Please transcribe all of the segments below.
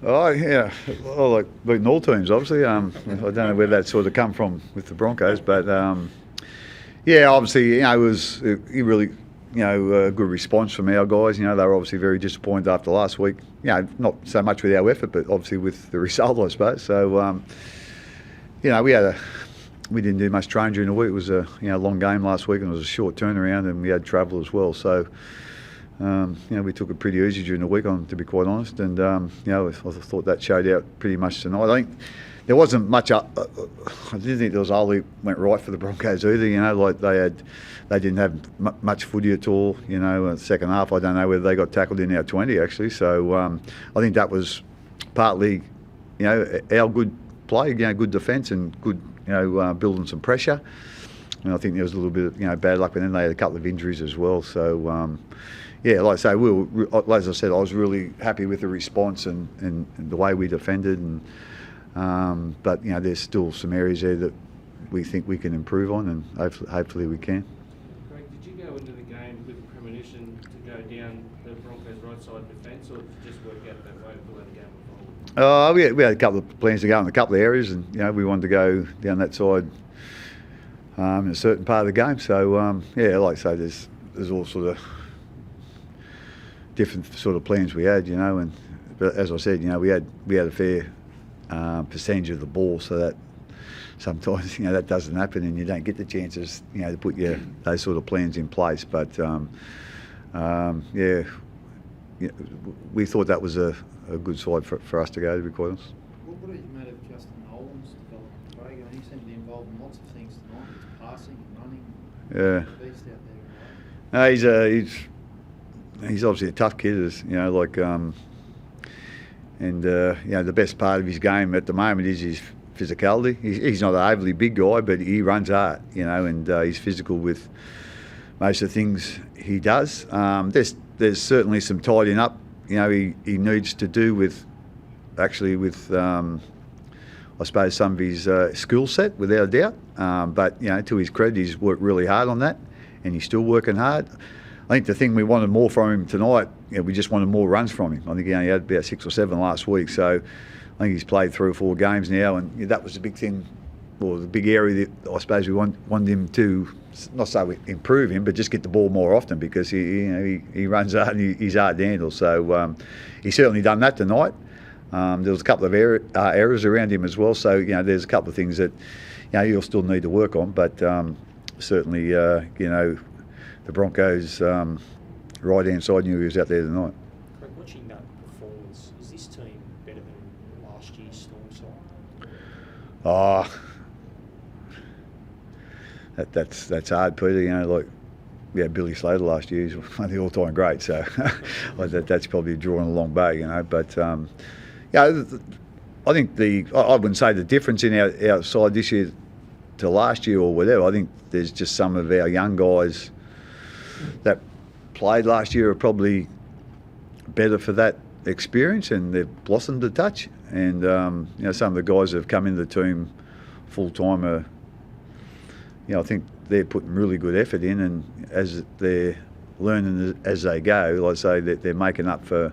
Oh yeah, I like beating all teams. Obviously, I don't know where that sort of come from with the Broncos, but yeah, obviously, it was really, a good response from our guys. They were obviously very disappointed after last week. Not so much with our effort, but obviously with the result, I suppose. So, we didn't do much training during the week. It was a long game last week, and it was a short turnaround, and we had travel as well. So, we took it pretty easy during the week, to be quite honest. And I thought that showed out pretty much tonight. I think there wasn't much. I didn't think there was all went right for the Broncos either. Like they didn't have much footy at all. In the second half, I don't know whether they got tackled in our 20 actually. So I think that was partly, our good play, good defence and good, building some pressure. And I think there was a little bit of, bad luck, but then they had a couple of injuries as well. So. Yeah, like I say, as I said, I was really happy with the response and the way we defended. But there's still some areas there that we think we can improve on, and hopefully we can. Greg, did you go into the game with a premonition to go down the Broncos' right side defence, or did you just work out that way to let the game unfold? We had a couple of plans to go in a couple of areas, and we wanted to go down that side in a certain part of the game. So like I say, there's all sort of different sort of plans we had, but as I said, we had a fair percentage of the ball, so that sometimes that doesn't happen, and you don't get the chances to put those sort of plans in place. But we thought that was a good side for us to go, to be quite honest. What did you make of Justin Nolan's development, Craig? I mean, he seemed to be involved in lots of things tonight. It's passing, running. Yeah. Beast out there, right? No, he's obviously a tough kid, the best part of his game at the moment is his physicality. He's not an overly big guy, but he runs hard, and he's physical with most of the things he does. There's certainly some tidying up, he needs to do with I suppose some of his skill set, without a doubt. But to his credit, he's worked really hard on that, and he's still working hard. I think the thing we wanted more from him tonight, we just wanted more runs from him. I think he only had about 6 or 7 last week, so I think he's played 3 or 4 games now, and that was the big thing, or the big area that I suppose we wanted him to, not say improve him, but just get the ball more often, because he runs hard and he's hard to handle. So he's certainly done that tonight. There was a couple of errors around him as well, so there's a couple of things that he'll still need to work on, but certainly the Broncos' right-hand side knew he was out there tonight. Craig, watching that performance, is this team better than last year's Storm side? That's hard, Peter. Billy Slater last year, he's one of the all-time greats, so that's probably drawing a long bow, But I think I wouldn't say the difference in our side this year to last year or whatever. I think there's just some of our young guys that played last year are probably better for that experience, and they've blossomed a touch. And some of the guys that have come into the team full time are, I think they're putting really good effort in, and as they're learning as they go, like I say, that they're making up for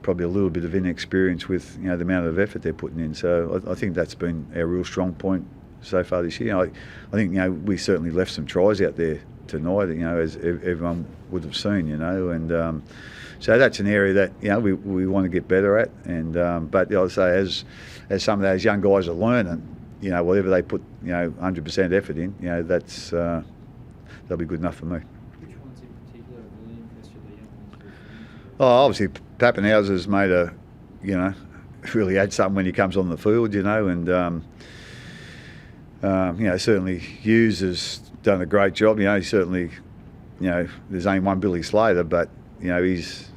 probably a little bit of inexperience with the amount of effort they're putting in. So I think that's been our real strong point so far this year. I think we certainly left some tries out there tonight, as everyone would have seen, and so that's an area that we want to get better at. And but I say, as some of those young guys are learning, whatever they put 100% effort in, that's that'll be good enough for me. Which ones in particular are really interested, the young ones? Obviously Pappenhauser's made really add something when he comes on the field, and certainly Hughes has done a great job. He certainly, there's only one Billy Slater, but he's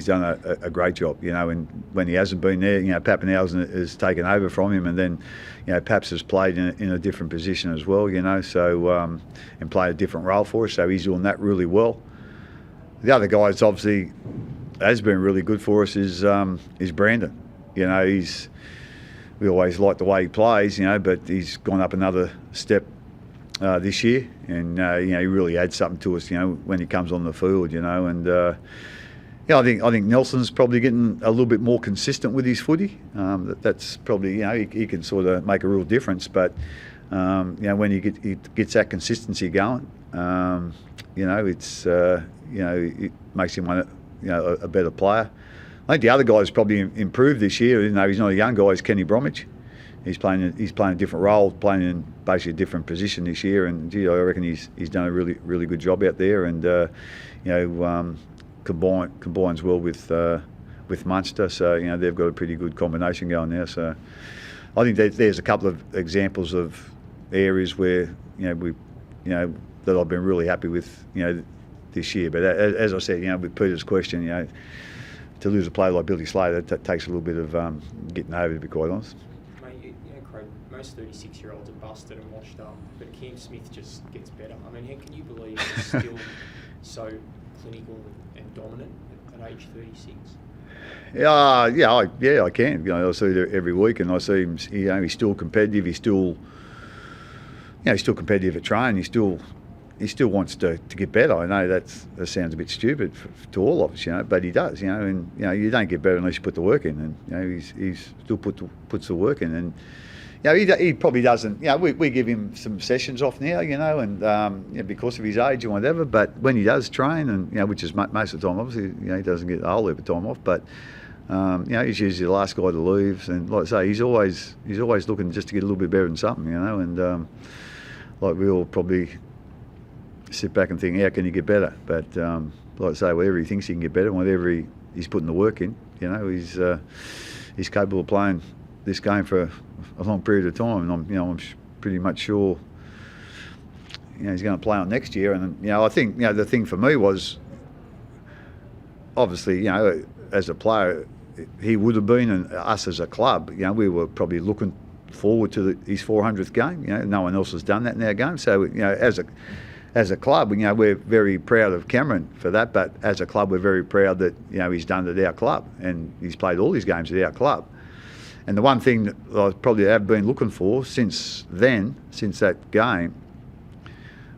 done a great job. And when he hasn't been there, Pappenhausen has taken over from him, and then Paps has played in a different position as well. So and played a different role for us. So he's doing that really well. The other guy that's obviously has been really good for us is Brandon. We always like the way he plays, but he's gone up another step this year, and he really adds something to us, when he comes on the field, and Yeah, I think Nelson's probably getting a little bit more consistent with his footy. That's probably, he can sort of make a real difference. But when he gets that consistency going, it makes him a better player. I think the other guy's probably improved this year. Even though he's not a young guy, is Kenny Bromwich. He's playing a different role, playing in basically a different position this year, and I reckon he's done a really good job out there, and combines well with Munster, so they've got a pretty good combination going now. So I think there's a couple of examples of areas where that I've been really happy with this year. But as I said, with Peter's question, to lose a player like Billy Slater, that takes a little bit of getting over, to be quite honest. Craig, most 36-year-olds are busted and washed up, but Cam Smith just gets better. I mean, how can you believe he's still so clinical and dominant at age 36? I can. I see it every week, and I see him. He's still competitive. He's still competitive at training. He still wants to get better. I know that sounds a bit stupid to all of us, but he does. And you don't get better unless you put the work in, and he's still puts the work in, and he probably doesn't. We give him some sessions off now, and because of his age and whatever. But when he does train, and which is most of the time, obviously, he doesn't get a whole heap of time off. But he's usually the last guy to leave, and like I say, he's always looking just to get a little bit better than something, and like we all probably sit back and think, how can you get better? But like I say, whatever he thinks he can get better, whatever he's putting the work in, he's capable of playing this game for a long period of time, and I'm pretty much sure he's going to play on next year. And I think the thing for me was, obviously, as a player, he would have been, and us as a club, we were probably looking forward to his 400th game. No one else has done that in our game. So as a club, we're very proud of Cameron for that. But as a club, we're very proud that he's done it at our club, and he's played all his games at our club. And the one thing that I probably have been looking for since that game,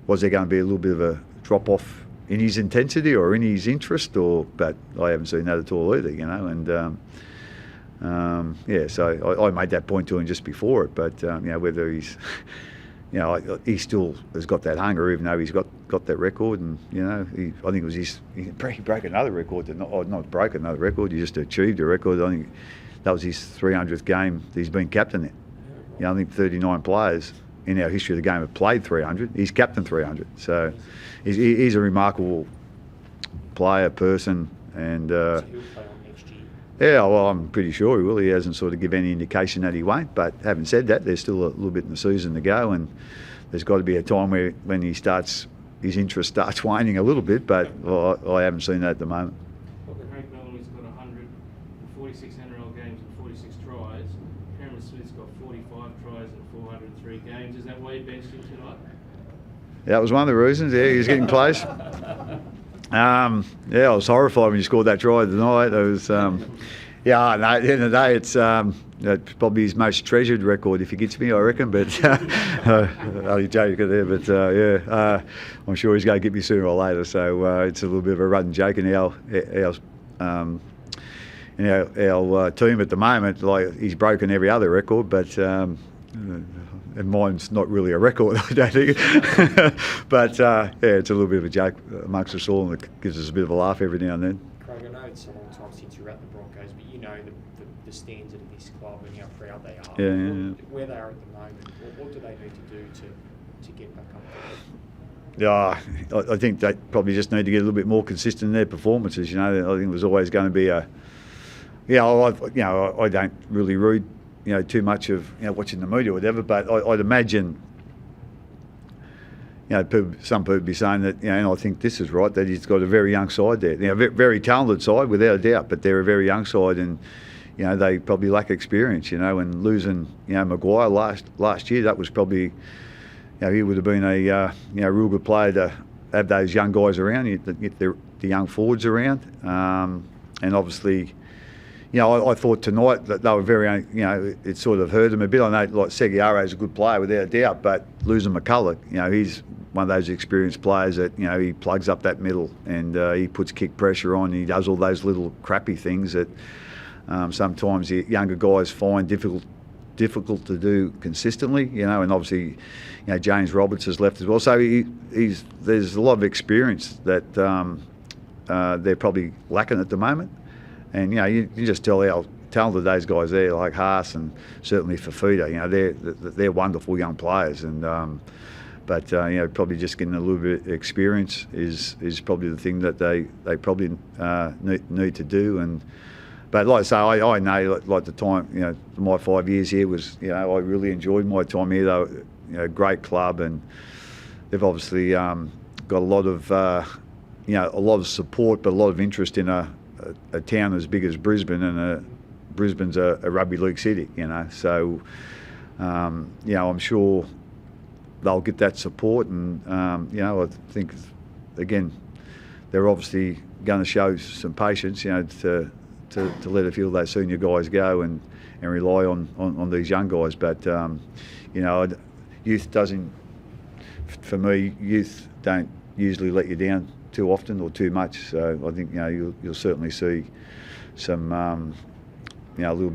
was there going to be a little bit of a drop off in his intensity or in his interest, but I haven't seen that at all either. So I made that point to him just before it, but whether he's he still has got that hunger, even though he's got that record, and I think it was he broke another record, not broke another record, he just achieved a record. I think that was his 300th game that he's been captain in. I think 39 players in our history of the game have played 300. He's captain 300, so he's a remarkable player, person, and. So he'll play on next year. Yeah, well, I'm pretty sure he will. He hasn't sort of given any indication that he won't. But having said that, there's still a little bit in the season to go, and there's got to be a time when his interest starts waning a little bit. But I haven't seen that at the moment. Well, Hank Bellamy's got 146 NRL games and 46 tries. Cameron Smith's got 45 tries and 403 games. Is that why you benched him tonight? That was one of the reasons. Yeah, he was getting close. I was horrified when you scored that try tonight. It was, no, at the end of the day, it's probably his most treasured record if he gets me, I reckon. But only joking there. But I'm sure he's going to get me sooner or later. So it's a little bit of a running joke in our team at the moment. Like, he's broken every other record, but. And mine's not really a record, I don't think. But it's a little bit of a joke amongst us all, and it gives us a bit of a laugh every now and then. Craig, I know it's a long time since you were at the Broncos, but you know the standard of this club and how proud they are. Yeah. Where they are at the moment, what do they need to do to get back up there? I think they probably just need to get a little bit more consistent in their performances. I think it was always going to be I don't really read too much of watching the media or whatever, but I'd imagine some people would be saying that, and I think this is right, that he's got a very young side there. Very talented side without a doubt, but they're a very young side, and they probably lack experience. And losing Maguire last year, that was probably he would have been a real good player to have those young guys around, get the young forwards around, and obviously. I thought tonight that they were very, it sort of hurt them a bit. I know, like, Seguiaro's a good player without a doubt, but losing McCulloch, he's one of those experienced players that, you know, he plugs up that middle and he puts kick pressure on. He does all those little crappy things that sometimes the younger guys find difficult to do consistently, you know. And obviously, you know, James Roberts has left as well, so there's a lot of experience that they're probably lacking at the moment. And you know, you just tell how talented those guys there, like Haas and certainly Fafita. You know, they're wonderful young players, and but you know, probably just getting a little bit of experience is probably the thing that they probably need to do. And but like I say, I know, like the time, you know, my 5 years here was, you know, I really enjoyed my time here. They were, you know, great club, and they've obviously got a lot of you know, a lot of support, but a lot of interest in a town as big as Brisbane, and Brisbane's a rugby league city, you know. So you know, I'm sure they'll get that support, and you know, I think again they're obviously going to show some patience, you know, to let a few of those senior guys go and rely on these young guys. But you know, youth doesn't, for me, youth don't usually let you down too often or too much. So I think, you know, you'll certainly see some you know, a little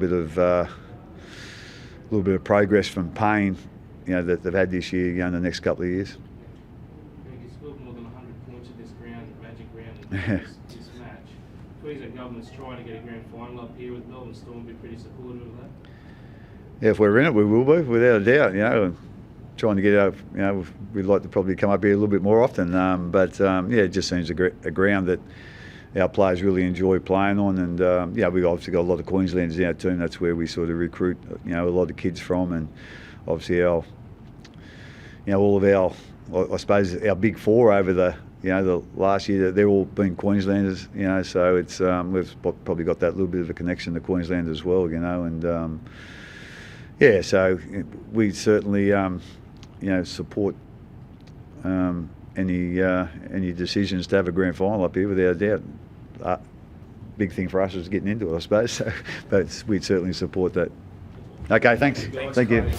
bit of progress from Payne, you know, that they've had this year, you know, in the next couple of years. You scored more than 100 points at this ground, Magic Round, this match. Queensland government's trying to get a grand final up here with Melbourne Storm. Be pretty supportive of that. Yeah, if we're in it, we will be, without a doubt. You know, trying to get out. You know, we'd like to probably come up here a little bit more often. But yeah, it just seems a ground that our players really enjoy playing on. And yeah, we've obviously got a lot of Queenslanders in our team. That's where we sort of recruit, you know, a lot of kids from. And obviously our, you know, all of our, I suppose, our big four over the, you know, the last year, they're all been Queenslanders, you know. So it's we've probably got that little bit of a connection to Queensland as well, you know. And yeah, so we certainly you know, support any decisions to have a grand final up here, without a doubt. Big thing for us is getting into it, I suppose. So, but we'd certainly support that. Okay, thanks. Thank you.